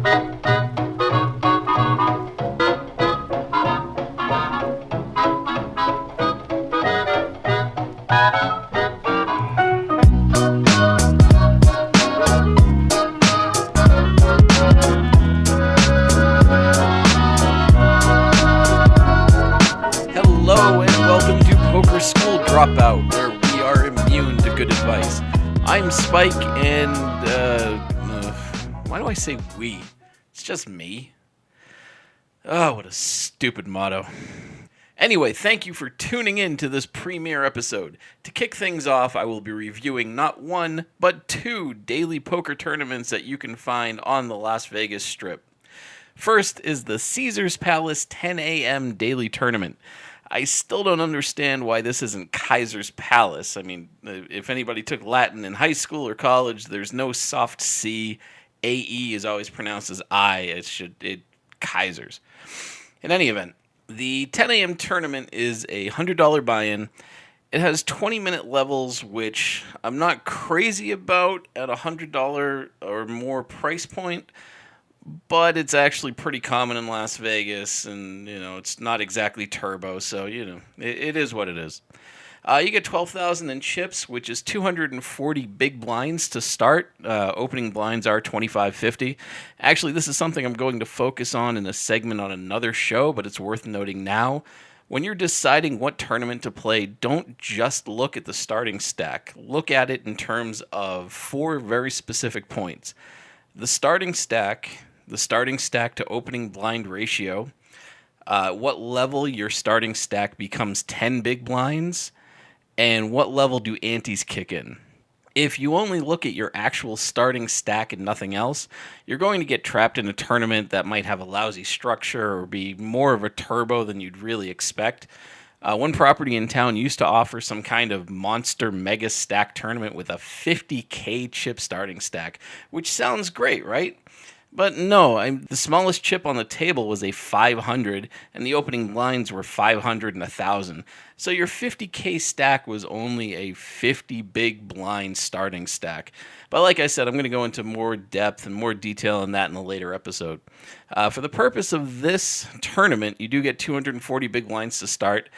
Hello and welcome to Poker School Dropout, where we are immune to good advice. I'm Spike, and why do I say we? It's just me. Oh, what a stupid motto. Anyway, thank you for tuning in to this premiere episode. To kick things off, I will be reviewing not one, but two daily poker tournaments that you can find on the Las Vegas Strip. First is the Caesars Palace 10 a.m. daily tournament. I still don't understand why this isn't Kaiser's Palace. I mean, if anybody took Latin in high school or college, there's no soft C. AE is always pronounced as I. Kaiser's. In any event, the 10 a.m. tournament is a $100 buy-in. It has 20-minute levels, which I'm not crazy about at a $100 or more price point. But it's actually pretty common in Las Vegas, and, it's not exactly turbo, so, it is what it is. You get 12,000 in chips, which is 240 big blinds to start. Opening blinds are 25.50. Actually, this is something I'm going to focus on in a segment on another show, but it's worth noting now. When you're deciding what tournament to play, don't just look at the starting stack. Look at it in terms of four very specific points. The starting stack to opening blind ratio, what level your starting stack becomes 10 big blinds, and what level do antes kick in. If you only look at your actual starting stack and nothing else, you're going to get trapped in a tournament that might have a lousy structure or be more of a turbo than you'd really expect. One property in town used to offer some kind of monster mega stack tournament with a 50K chip starting stack, which sounds great, right? But no, the smallest chip on the table was a 500, and the opening blinds were 500 and 1,000. So your 50K stack was only a 50 big blind starting stack. But like I said, I'm going to go into more depth and more detail on that in a later episode. For the purpose of this tournament, you do get 240 big blinds to start.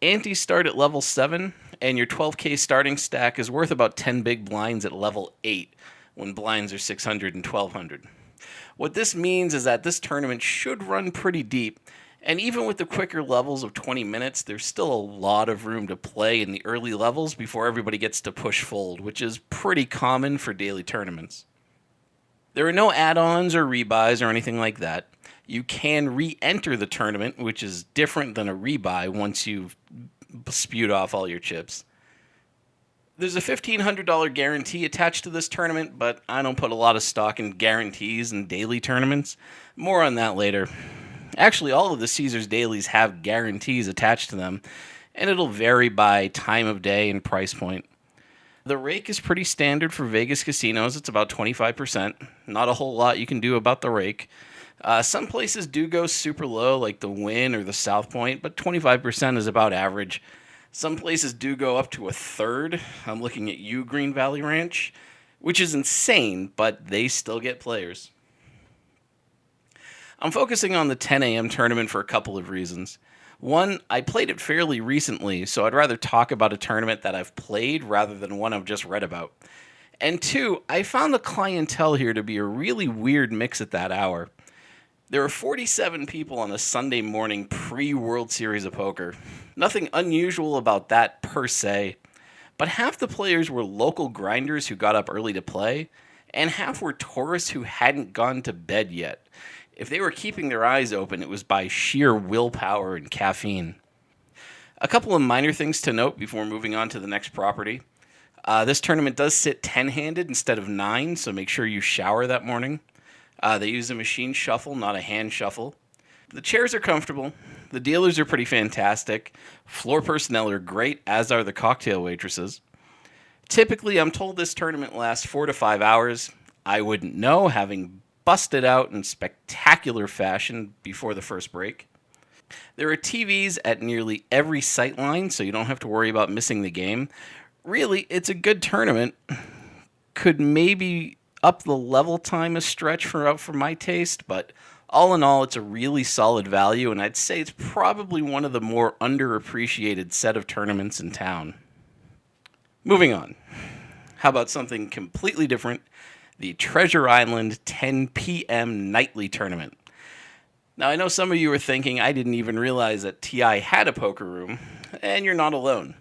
Antes start at level 7, and your 12K starting stack is worth about 10 big blinds at level 8, when blinds are 600 and 1,200. What this means is that this tournament should run pretty deep, and even with the quicker levels of 20 minutes, there's still a lot of room to play in the early levels before everybody gets to push fold, which is pretty common for daily tournaments. There are no add-ons or rebuys or anything like that. You can re-enter the tournament, which is different than a rebuy once you've spewed off all your chips. There's a $1,500 guarantee attached to this tournament, but I don't put a lot of stock in guarantees in daily tournaments. More on that later. Actually, all of the Caesars dailies have guarantees attached to them, and it'll vary by time of day and price point. The rake is pretty standard for Vegas casinos. It's about 25%. Not a whole lot you can do about the rake. Some places do go super low, like the Wynn or the South Point, but 25% is about average. Some places do go up to a third. I'm looking at Green Valley Ranch, which is insane, but they still get players. I'm focusing on the 10 a.m. tournament for a couple of reasons. One, I played it fairly recently, so I'd rather talk about a tournament that I've played rather than one I've just read about. And two, I found the clientele here to be a really weird mix at that hour. There were 47 people on a Sunday morning pre-World Series of Poker. Nothing unusual about that per se, but half the players were local grinders who got up early to play, and half were tourists who hadn't gone to bed yet. If they were keeping their eyes open, it was by sheer willpower and caffeine. A couple of minor things to note before moving on to the next property. This tournament does sit 10-handed instead of 9, so make sure you shower that morning. They use a machine shuffle, not a hand shuffle. The chairs are comfortable. The dealers are pretty fantastic. Floor personnel are great, as are the cocktail waitresses. Typically, I'm told this tournament lasts 4 to 5 hours. I wouldn't know, having busted out in spectacular fashion before the first break. There are TVs at nearly every sight line, so you don't have to worry about missing the game. Really, it's a good tournament. Could maybe Up the level time a stretch for my taste, but all in all, it's a really solid value, and I'd say it's probably one of the more underappreciated set of tournaments in town. Moving on. How about something completely different? The Treasure Island 10 p.m. nightly tournament. Now, I know some of you are thinking I didn't even realize that TI had a poker room, and you're not alone.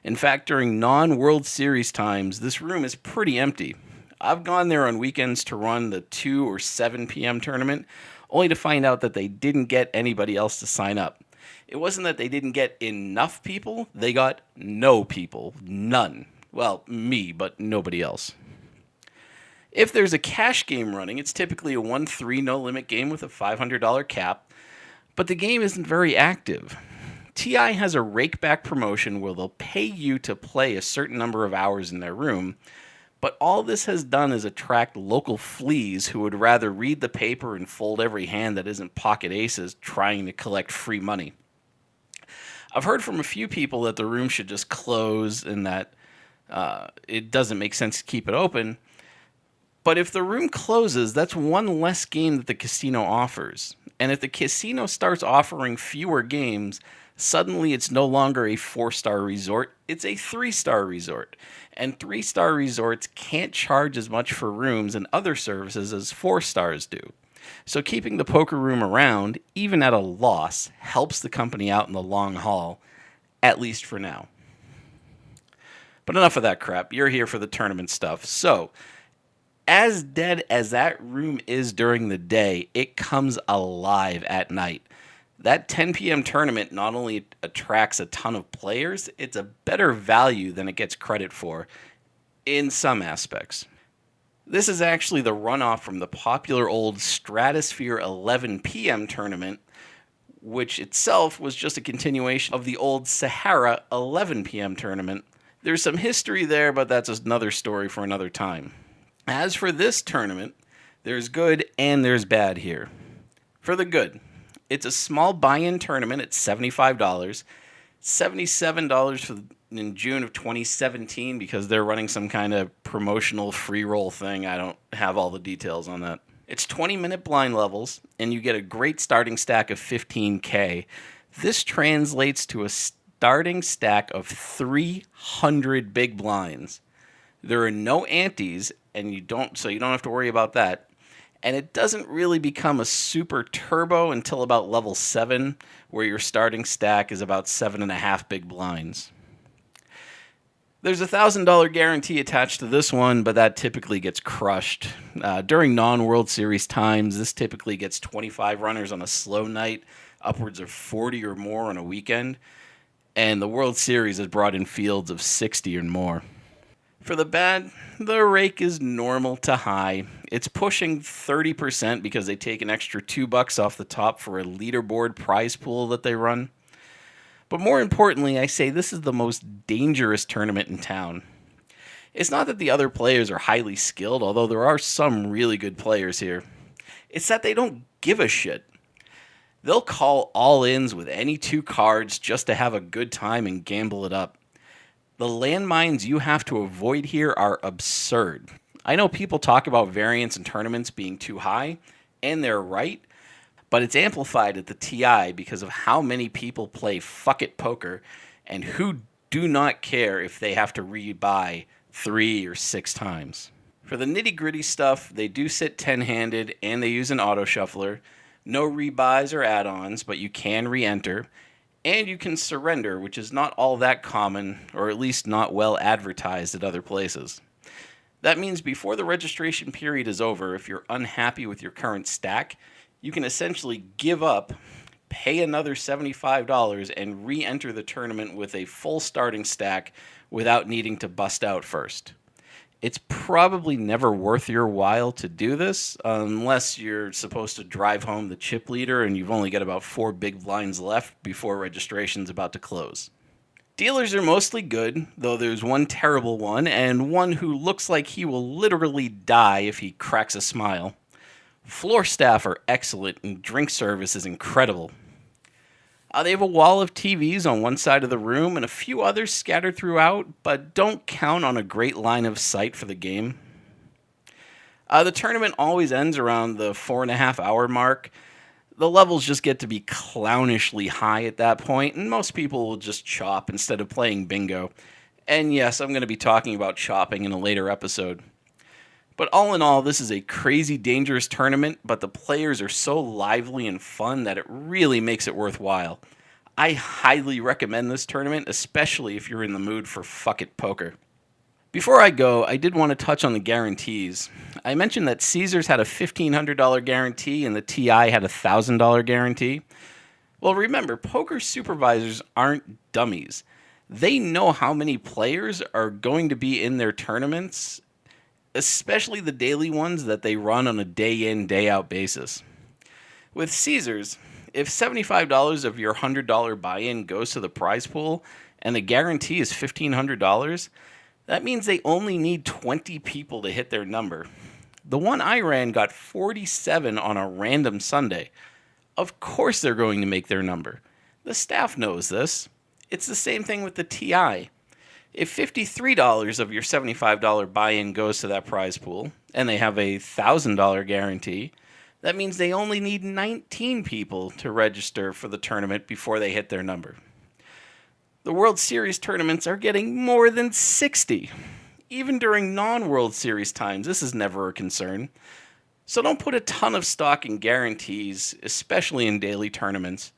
In fact, during non-World Series times, this room is pretty empty. I've gone there on weekends to run the 2 or 7 p.m. tournament, only to find out that they didn't get anybody else to sign up. It wasn't that they didn't get enough people, they got no people. None. Well, me, but nobody else. If there's a cash game running, it's typically a 1-3 no-limit game with a $500 cap, but the game isn't very active. TI has a rakeback promotion where they'll pay you to play a certain number of hours in their room, but all this has done is attract local fleas who would rather read the paper and fold every hand that isn't pocket aces trying to collect free money. I've heard from a few people that the room should just close and that it doesn't make sense to keep it open. But if the room closes, that's one less game that the casino offers. And if the casino starts offering fewer games, suddenly it's no longer a 4-star resort, it's a 3-star resort. And 3-star resorts can't charge as much for rooms and other services as 4 stars do. So keeping the poker room around, even at a loss, helps the company out in the long haul, at least for now. But enough of that crap. You're here for the tournament stuff. So, as dead as that room is during the day, it comes alive at night. That 10 p.m. tournament not only attracts a ton of players, it's a better value than it gets credit for in some aspects. This is actually the runoff from the popular old Stratosphere 11 p.m. tournament, which itself was just a continuation of the old Sahara 11 p.m. tournament. There's some history there, but that's another story for another time. As for this tournament, there's good and there's bad here. For the good, it's a small buy-in tournament at $75, $77 in June of 2017 because they're running some kind of promotional free roll thing. I don't have all the details on that. It's 20-minute blind levels, and you get a great starting stack of $15K. This translates to a starting stack of 300 big blinds. There are no antes, and you don't have to worry about that. And it doesn't really become a super turbo until about level 7, where your starting stack is about 7.5 big blinds. There's a $1,000 guarantee attached to this one, but that typically gets crushed. During non-World Series times, this typically gets 25 runners on a slow night, upwards of 40 or more on a weekend, and the World Series has brought in fields of 60 or more. For the bad, the rake is normal to high. It's pushing 30% because they take an extra $2 off the top for a leaderboard prize pool that they run. But more importantly, I say this is the most dangerous tournament in town. It's not that the other players are highly skilled, although there are some really good players here. It's that they don't give a shit. They'll call all-ins with any 2 cards just to have a good time and gamble it up. The landmines you have to avoid here are absurd. I know people talk about variance in tournaments being too high, and they're right, but it's amplified at the TI because of how many people play fuck-it poker and who do not care if they have to rebuy 3 or 6 times. For the nitty-gritty stuff, they do sit 10-handed and they use an auto shuffler. No rebuys or add-ons, but you can re-enter. And you can surrender, which is not all that common, or at least not well advertised at other places. That means before the registration period is over, if you're unhappy with your current stack, you can essentially give up, pay another $75, and re-enter the tournament with a full starting stack without needing to bust out first. It's probably never worth your while to do this unless you're supposed to drive home the chip leader and you've only got about 4 big blinds left before registration's about to close. Dealers are mostly good, though there's one terrible one and one who looks like he will literally die if he cracks a smile. Floor staff are excellent and drink service is incredible. They have a wall of TVs on one side of the room and a few others scattered throughout, but don't count on a great line of sight for the game. The tournament always ends around the 4.5 hour mark. The levels just get to be clownishly high at that point, and most people will just chop instead of playing bingo. And yes, I'm going to be talking about chopping in a later episode. But all in all, this is a crazy dangerous tournament, but the players are so lively and fun that it really makes it worthwhile. I highly recommend this tournament, especially if you're in the mood for fuck it poker. Before I go, I did want to touch on the guarantees. I mentioned that Caesars had a $1,500 guarantee and the TI had a $1,000 guarantee. Well, remember, poker supervisors aren't dummies. They know how many players are going to be in their tournaments, especially the daily ones that they run on a day in, day out basis. With Caesars, if $75 of your $100 buy-in goes to the prize pool and the guarantee is $1,500, that means they only need 20 people to hit their number. The one I ran got 47 on a random Sunday. Of course they're going to make their number. The staff knows this. It's the same thing with the TI. If $53 of your $75 buy-in goes to that prize pool, and they have a $1,000 guarantee, that means they only need 19 people to register for the tournament before they hit their number. The World Series tournaments are getting more than 60. Even during non-World Series times, this is never a concern. So don't put a ton of stock in guarantees, especially in daily tournaments.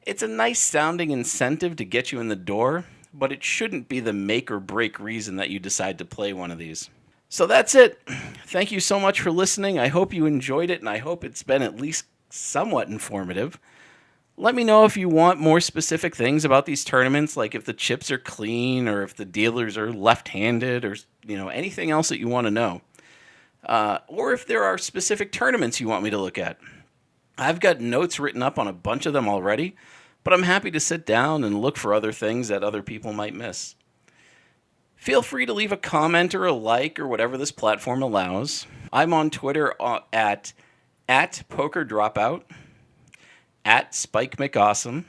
It's a nice sounding incentive to get you in the door, but it shouldn't be the make or break reason that you decide to play one of these. So that's it. Thank you so much for listening. I hope you enjoyed it, and I hope it's been at least somewhat informative. Let me know if you want more specific things about these tournaments, like if the chips are clean or if the dealers are left-handed or anything else that you want to know. Or if there are specific tournaments you want me to look at. I've got notes written up on a bunch of them already, but I'm happy to sit down and look for other things that other people might miss. Feel free to leave a comment or a like or whatever this platform allows. I'm on Twitter at pokerdropout, at Spike McAwesome,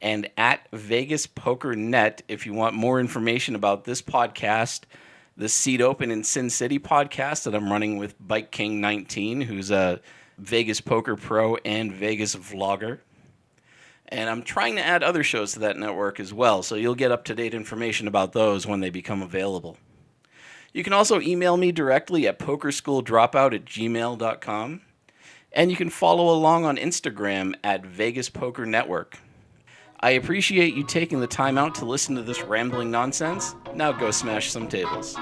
and at vegaspokernetwork if you want more information about this podcast, the Seat Open in Sin City podcast that I'm running with Bike King 19, who's a Vegas poker pro and Vegas vlogger. And I'm trying to add other shows to that network as well, so you'll get up-to-date information about those when they become available. You can also email me directly at pokerschooldropout@gmail.com. And you can follow along on Instagram at vegaspokernetwork. I appreciate you taking the time out to listen to this rambling nonsense. Now go smash some tables.